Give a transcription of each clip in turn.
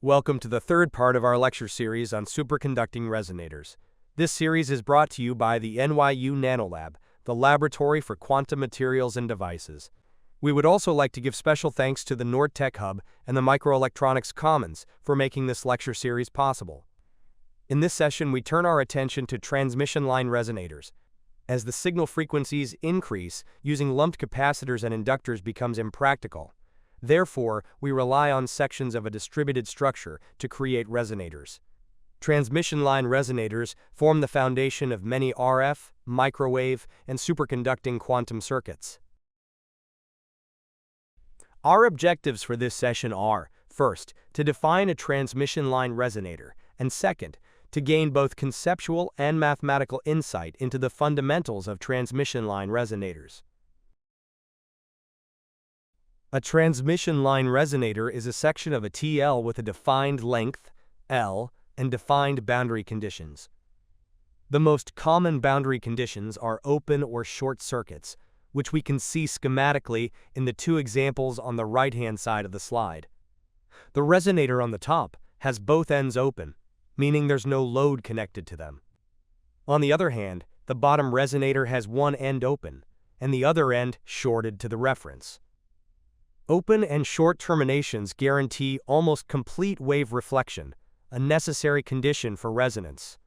Welcome to the third part of our lecture series on superconducting resonators. This series is brought to you by the NYU Nanolab, the Laboratory for Quantum Materials and Devices. We would also like to give special thanks to the Nord Tech Hub and the Microelectronics Commons for making this lecture series possible. In this session, we turn our attention to transmission line resonators. As the signal frequencies increase, using lumped capacitors and inductors becomes impractical. Therefore, we rely on sections of a distributed structure to create resonators. Transmission line resonators form the foundation of many RF, microwave, and superconducting quantum circuits. Our objectives for this session are, first, to define a transmission line resonator, and second, to gain both conceptual and mathematical insight into the fundamentals of transmission line resonators. A transmission line resonator is a section of a TL with a defined length, L, and defined boundary conditions. The most common boundary conditions are open or short circuits, which we can see schematically in the two examples on the right-hand side of the slide. The resonator on the top has both ends open, meaning there's no load connected to them. On the other hand, the bottom resonator has one end open, and the other end shorted to the reference. Open and short terminations guarantee almost complete wave reflection, a necessary condition for resonance.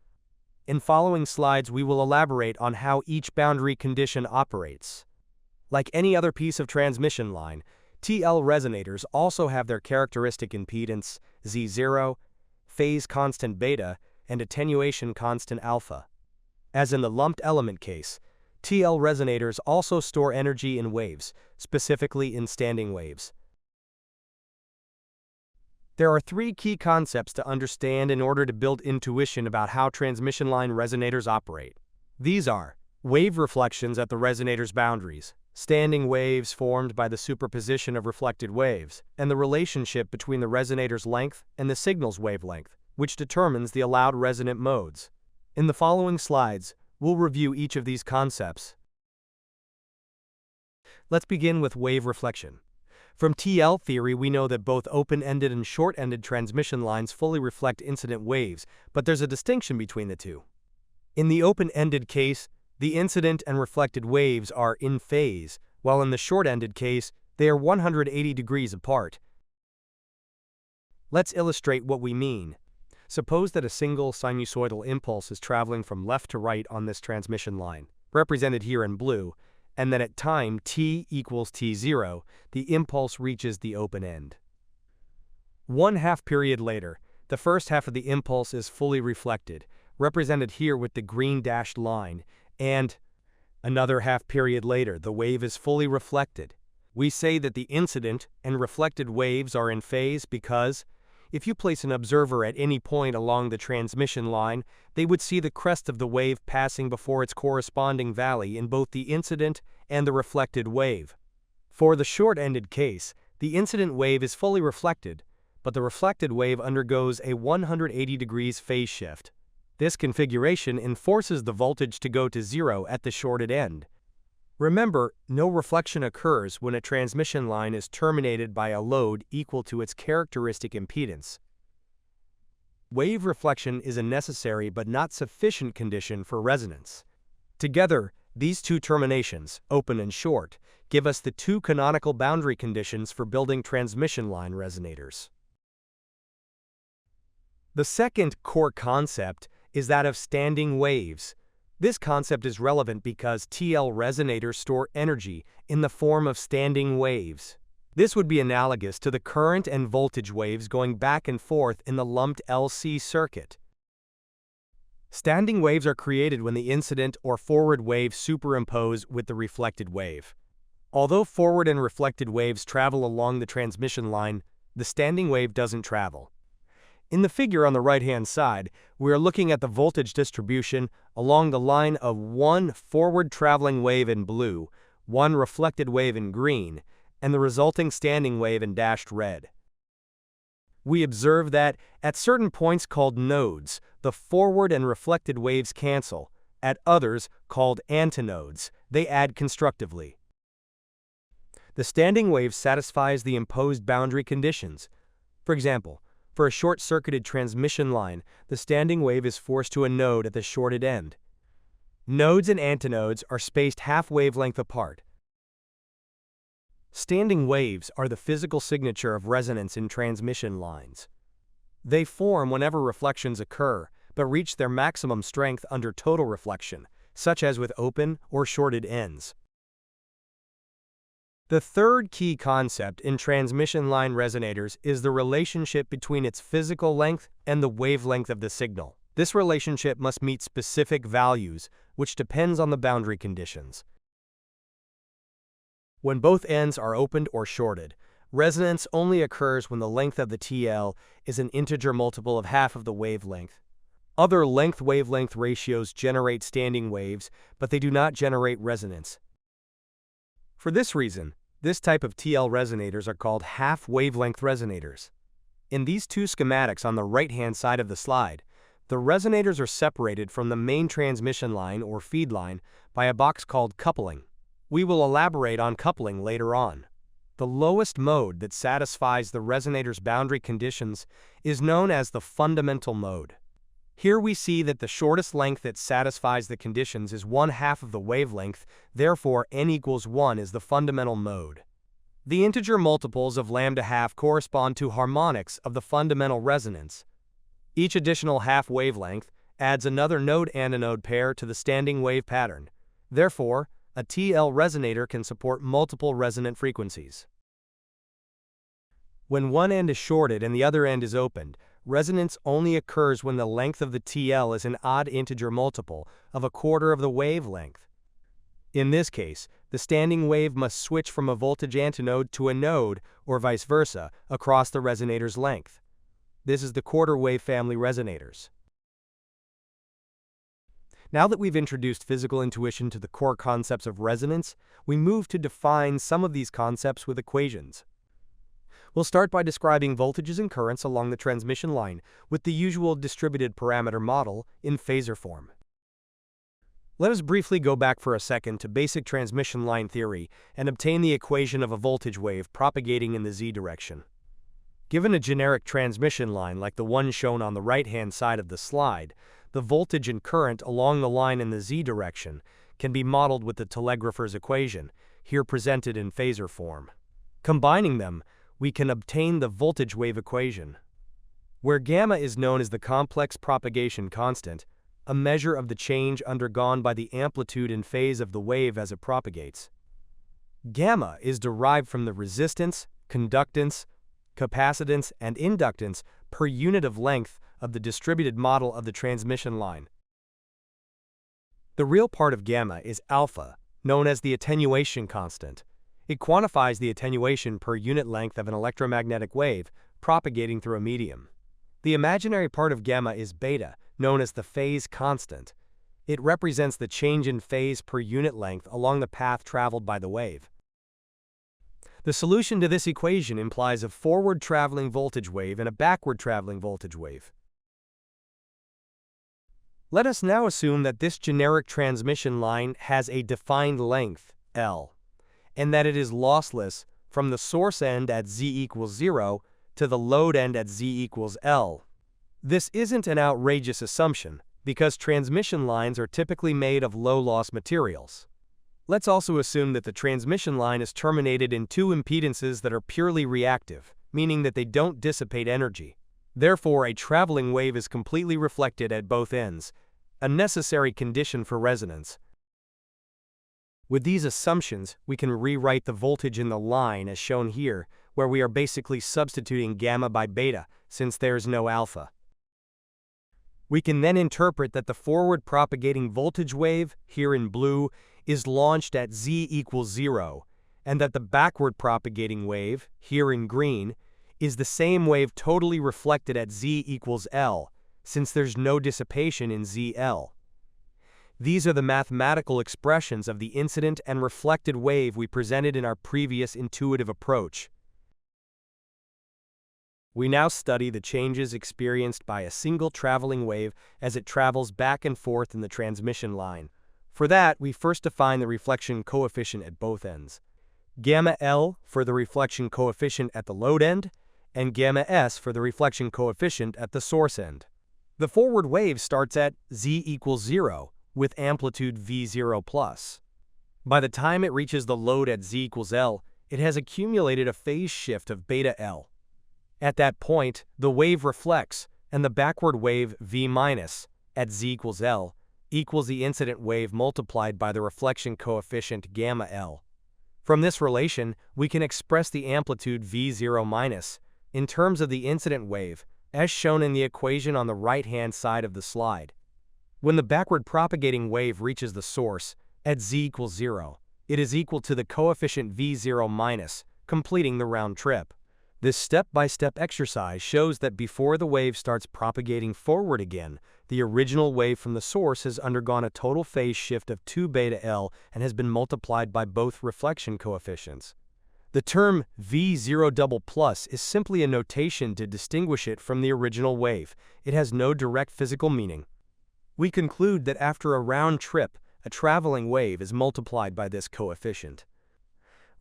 In following slides, we will elaborate on how each boundary condition operates. Like any other piece of transmission line, TL resonators also have their characteristic impedance, Z0, phase constant beta, and attenuation constant alpha. As in the lumped element case, TL resonators also store energy in waves, specifically in standing waves. There are three key concepts to understand in order to build intuition about how transmission line resonators operate. These are wave reflections at the resonator's boundaries, standing waves formed by the superposition of reflected waves, and the relationship between the resonator's length and the signal's wavelength, which determines the allowed resonant modes. In the following slides, we'll review each of these concepts. Let's begin with wave reflection. From TL theory, we know that both open-ended and short-ended transmission lines fully reflect incident waves, but there's a distinction between the two. In the open-ended case, the incident and reflected waves are in phase, while in the short-ended case, they are 180 degrees apart. Let's illustrate what we mean. Suppose that a single sinusoidal impulse is traveling from left to right on this transmission line, represented here in blue, and then at time t equals t0, the impulse reaches the open end. 1/2 period later, the first half of the impulse is fully reflected, represented here with the green dashed line, and another half period later, the wave is fully reflected. We say that the incident and reflected waves are in phase because if you place an observer at any point along the transmission line, they would see the crest of the wave passing before its corresponding valley in both the incident and the reflected wave. For the short-ended case, the incident wave is fully reflected, but the reflected wave undergoes a 180 degrees phase shift. This configuration enforces the voltage to go to zero at the shorted end. Remember, no reflection occurs when a transmission line is terminated by a load equal to its characteristic impedance. Wave reflection is a necessary but not sufficient condition for resonance. Together, these two terminations, open and short, give us the two canonical boundary conditions for building transmission line resonators. The second core concept is that of standing waves. This concept is relevant because TL resonators store energy in the form of standing waves. This would be analogous to the current and voltage waves going back and forth in the lumped LC circuit. Standing waves are created when the incident or forward wave superimpose with the reflected wave. Although forward and reflected waves travel along the transmission line, the standing wave doesn't travel. In the figure on the right-hand side, we are looking at the voltage distribution along the line of one forward traveling wave in blue, one reflected wave in green, and the resulting standing wave in dashed red. We observe that, at certain points called nodes, the forward and reflected waves cancel. At others, called antinodes, they add constructively. The standing wave satisfies the imposed boundary conditions. For example, For a short-circuited transmission line, the standing wave is forced to a node at the shorted end. Nodes and antinodes are spaced half wavelength apart. Standing waves are the physical signature of resonance in transmission lines. They form whenever reflections occur, but reach their maximum strength under total reflection, such as with open or shorted ends. The third key concept in transmission line resonators is the relationship between its physical length and the wavelength of the signal. This relationship must meet specific values, which depends on the boundary conditions. When both ends are opened or shorted, resonance only occurs when the length of the TL is an integer multiple of half of the wavelength. Other length-wavelength ratios generate standing waves, but they do not generate resonance. For this reason, this type of TL resonators are called half-wavelength resonators. In these two schematics on the right-hand side of the slide, the resonators are separated from the main transmission line or feed line by a box called coupling. We will elaborate on coupling later on. The lowest mode that satisfies the resonator's boundary conditions is known as the fundamental mode. Here we see that the shortest length that satisfies the conditions is 1/2 of the wavelength, therefore n equals 1 is the fundamental mode. The integer multiples of lambda half correspond to harmonics of the fundamental resonance. Each additional half wavelength adds another node-antinode pair to the standing wave pattern. Therefore, a TL resonator can support multiple resonant frequencies. When one end is shorted and the other end is opened, resonance only occurs when the length of the TL is an odd integer multiple of 1/4 of the wavelength. In this case, the standing wave must switch from a voltage antinode to a node, or vice versa, across the resonator's length. This is the quarter wave family resonators. Now that we've introduced physical intuition to the core concepts of resonance, we move to define some of these concepts with equations. We'll start by describing voltages and currents along the transmission line with the usual distributed parameter model in phasor form. Let us briefly go back for a second to basic transmission line theory and obtain the equation of a voltage wave propagating in the z direction. Given a generic transmission line like the one shown on the right-hand side of the slide, the voltage and current along the line in the z direction can be modeled with the telegrapher's equation, here presented in phasor form. Combining them, we can obtain the voltage wave equation, where gamma is known as the complex propagation constant, a measure of the change undergone by the amplitude and phase of the wave as it propagates. Gamma is derived from the resistance, conductance, capacitance, and inductance per unit of length of the distributed model of the transmission line. The real part of gamma is alpha, known as the attenuation constant. It quantifies the attenuation per unit length of an electromagnetic wave propagating through a medium. The imaginary part of gamma is beta, known as the phase constant. It represents the change in phase per unit length along the path traveled by the wave. The solution to this equation implies a forward-traveling voltage wave and a backward-traveling voltage wave. Let us now assume that this generic transmission line has a defined length, L, and that it is lossless from the source end at z equals 0 to the load end at z equals L. This isn't an outrageous assumption, because transmission lines are typically made of low-loss materials. Let's also assume that the transmission line is terminated in two impedances that are purely reactive, meaning that they don't dissipate energy. Therefore, a traveling wave is completely reflected at both ends, a necessary condition for resonance. With these assumptions, we can rewrite the voltage in the line as shown here, where we are basically substituting gamma by beta, since there is no alpha. We can then interpret that the forward propagating voltage wave, here in blue, is launched at z equals 0, and that the backward propagating wave, here in green, is the same wave totally reflected at z equals L, since there's no dissipation in ZL. These are the mathematical expressions of the incident and reflected wave we presented in our previous intuitive approach. We now study the changes experienced by a single traveling wave as it travels back and forth in the transmission line. For that, we first define the reflection coefficient at both ends. Gamma L for the reflection coefficient at the load end, and gamma s for the reflection coefficient at the source end. The forward wave starts at z equals 0 with amplitude v0 plus. By the time it reaches the load at z equals L, it has accumulated a phase shift of beta L. At that point, the wave reflects, and the backward wave v minus at z equals L equals the incident wave multiplied by the reflection coefficient gamma L. From this relation, we can express the amplitude v0 minus in terms of the incident wave, as shown in the equation on the right-hand side of the slide. When the backward propagating wave reaches the source at z equals 0, it is equal to the coefficient v0 minus, completing the round trip. This step-by-step exercise shows that before the wave starts propagating forward again, the original wave from the source has undergone a total phase shift of 2 beta L and has been multiplied by both reflection coefficients. The term v0 double plus is simply a notation to distinguish it from the original wave. It has no direct physical meaning. We conclude that after a round trip, a traveling wave is multiplied by this coefficient.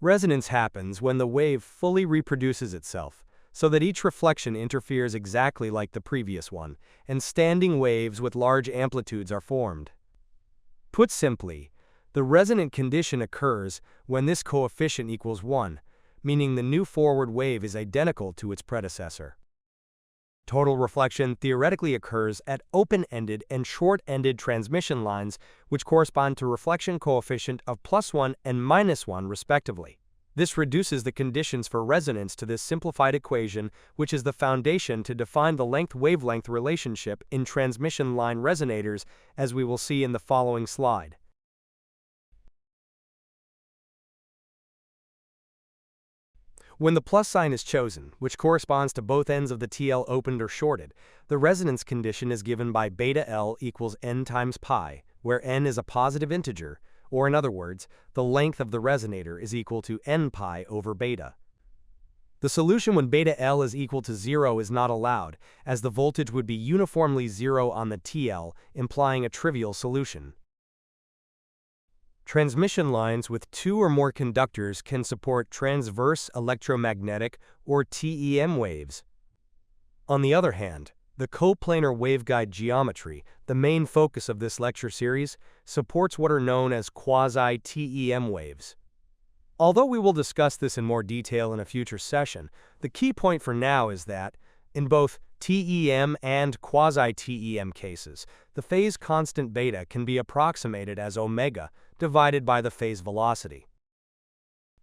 Resonance happens when the wave fully reproduces itself, so that each reflection interferes exactly like the previous one, and standing waves with large amplitudes are formed. Put simply, the resonant condition occurs when this coefficient equals 1, meaning the new forward wave is identical to its predecessor. Total reflection theoretically occurs at open-ended and short-ended transmission lines, which correspond to reflection coefficient of +1 and -1 respectively. This reduces the conditions for resonance to this simplified equation, which is the foundation to define the length-wavelength relationship in transmission line resonators, as we will see in the following slide. When the plus sign is chosen, which corresponds to both ends of the TL opened or shorted, the resonance condition is given by beta L equals n times pi, where n is a positive integer, or in other words, the length of the resonator is equal to n pi over beta. The solution when beta L is equal to 0 is not allowed, as the voltage would be uniformly 0 on the TL, implying a trivial solution. Transmission lines with 2 or more conductors can support transverse electromagnetic or TEM waves. On the other hand, the coplanar waveguide geometry, the main focus of this lecture series, supports what are known as quasi-TEM waves. Although we will discuss this in more detail in a future session, the key point for now is that, in both TEM and quasi-TEM cases, the phase constant beta can be approximated as omega divided by the phase velocity.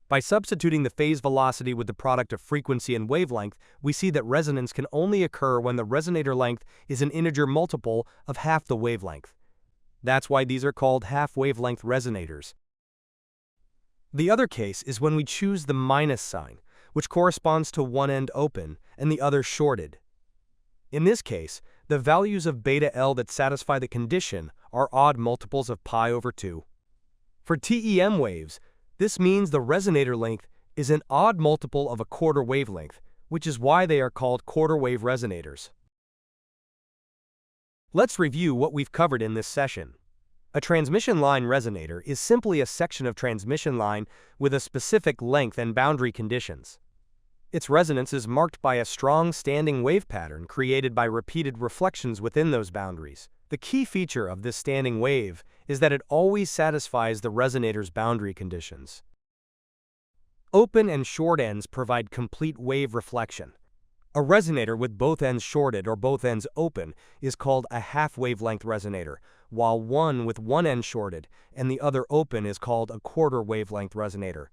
By substituting the phase velocity with the product of frequency and wavelength, we see that resonance can only occur when the resonator length is an integer multiple of half the wavelength. That's why these are called half-wavelength resonators. The other case is when we choose the minus sign, which corresponds to one end open and the other shorted. In this case, the values of beta L that satisfy the condition are odd multiples of pi over 2. For TEM waves, this means the resonator length is an odd multiple of a quarter wavelength, which is why they are called quarter-wave resonators. Let's review what we've covered in this session. A transmission line resonator is simply a section of transmission line with a specific length and boundary conditions. Its resonance is marked by a strong standing wave pattern created by repeated reflections within those boundaries. The key feature of this standing wave is that it always satisfies the resonator's boundary conditions. Open and short ends provide complete wave reflection. A resonator with both ends shorted or both ends open is called a half-wavelength resonator, while one with one end shorted and the other open is called a quarter-wavelength resonator.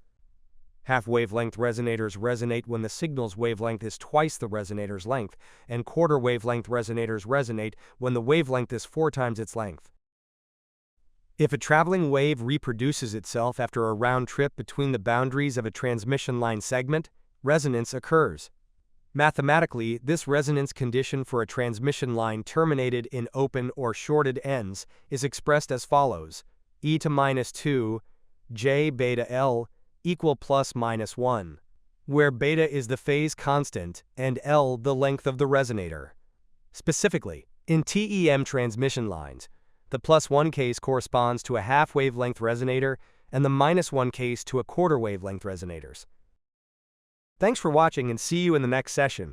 Half-wavelength resonators resonate when the signal's wavelength is twice the resonator's length, and quarter-wavelength resonators resonate when the wavelength is 4 times its length. If a traveling wave reproduces itself after a round trip between the boundaries of a transmission line segment, resonance occurs. Mathematically, this resonance condition for a transmission line terminated in open or shorted ends is expressed as follows: e to minus 2 j beta L equal plus minus 1, where beta is the phase constant and L the length of the resonator. Specifically, in TEM transmission lines, the +1 case corresponds to a half-wavelength resonator and the -1 case to a quarter-wavelength resonators. Thanks for watching and see you in the next session.